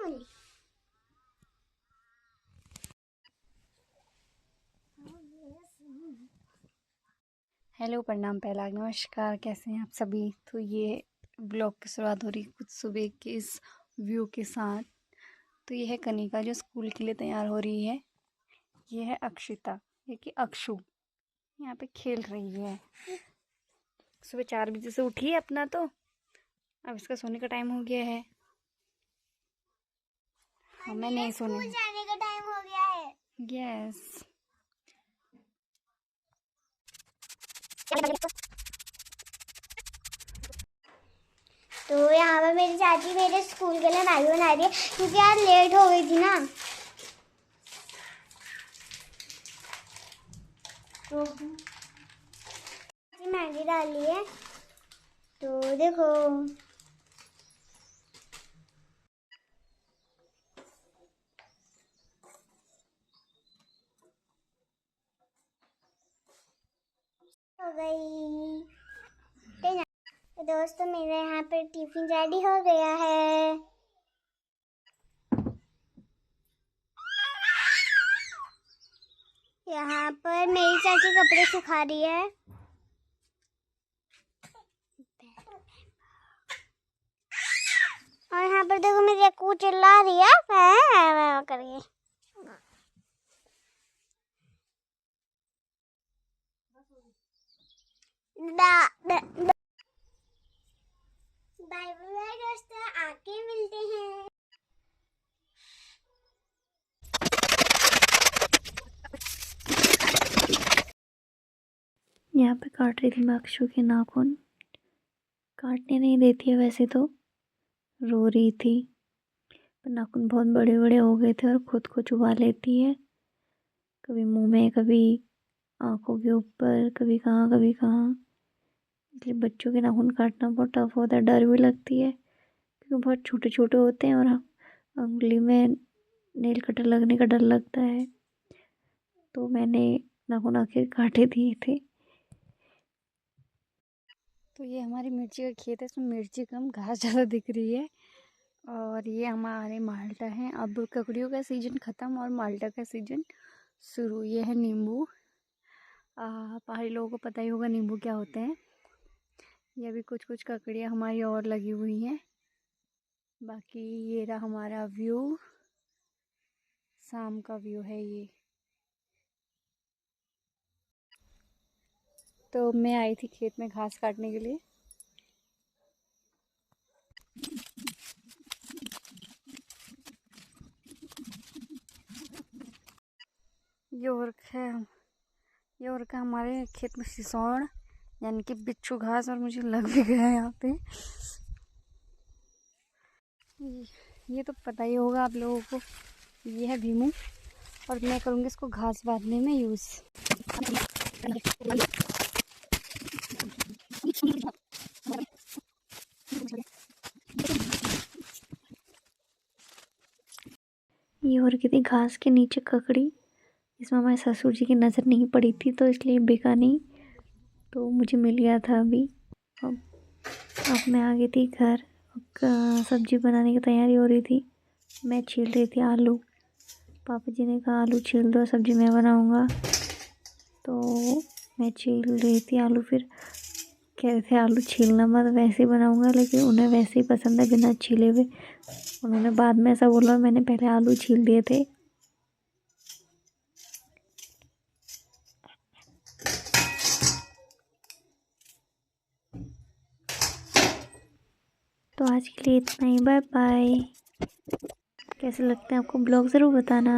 Hello, प्रणाम, पहला नमस्कार। कैसे हैं आप सभी। तो ये ब्लॉग की शुरुआत हो रही कुछ सुबह के इस व्यू के साथ। तो ये है कनिका जो स्कूल के लिए तैयार हो रही है। ये है अक्षिता, ये कि अक्षु यहाँ पे खेल रही है। सुबह 4 बजे से उठी है अपना, तो अब इसका सोने का टाइम हो गया है। हमें नहीं सोने जाने का टाइम हो गया है। यस। तो यहाँ पर मेरी चाची मेरे स्कूल के लिए मैगी बना रही है क्योंकि यार लेट हो गई थी ना। तो मैगी डाली है, तो देखो। हो गई। तो दोस्तों मेरे यहाँ पर टिफिन रेडी हो गया है। यहाँ पर मेरी चाची कपड़े सुखा रही है। और यहाँ पर देखो मेरी अक्कू चिल्ला रही है करिए। बाय बाय दोस्तों, आके मिलते हैं। यहाँ पे काट रही थी मैं अक्षु के नाखून। काटने नहीं देती है वैसे तो, रो रही थी, पर नाखून बहुत बड़े बड़े हो गए थे और खुद को चुबा लेती है। कभी मुंह में, कभी आंखों के ऊपर, कभी कहाँ कभी कहाँ। इसलिए बच्चों के नाखून काटना बहुत टफ होता है। डर भी लगती है क्योंकि बहुत छोटे छोटे होते हैं और उंगली में नेल कटर लगने का डर लगता है। तो मैंने नाखून आखिर काटे दिए थे। तो ये हमारी मिर्ची का खेत है, इसमें मिर्ची कम, घास ज़्यादा दिख रही है। और ये हमारे माल्टा हैं। अब ककड़ियों का सीज़न ख़त्म और माल्टा का सीज़न शुरू। ये है नींबू। पहाड़ी लोगों को पता ही होगा नींबू क्या होते हैं। ये अभी कुछ कुछ ककड़ियाँ हमारी और लगी हुई हैं। बाकी ये रहा हमारा व्यू, शाम का व्यू है ये। तो मैं आई थी खेत में घास काटने के लिए। ये और का हमारे खेत में सिसौड़ यानी कि बिच्छू घास, और मुझे लग भी गया यहाँ पे। ये तो पता ही होगा आप लोगों को, ये है भीमू और मैं करूँगी इसको घास बांधने में यूज़। ये और की थी घास के नीचे ककड़ी। इसमें हमारे ससुर जी की नज़र नहीं पड़ी थी तो इसलिए बिका नहीं, तो मुझे मिल गया था अभी। अब मैं आ गई थी घर। सब्जी बनाने की तैयारी हो रही थी। मैं छील रही थी आलू। पापा जी ने कहा आलू छील दो, सब्जी मैं बनाऊंगा। तो मैं छील रही थी आलू। फिर कह रहे थे आलू छीलना मत, वैसे ही बनाऊंगा, लेकिन उन्हें वैसे ही पसंद है बिना छीले हुए। उन्होंने बाद में ऐसा बोला, मैंने पहले आलू छील दिए थे। तो आज के लिए इतना ही। Bye bye. कैसे लगते हैं आपको ब्लॉग ज़रूर बताना।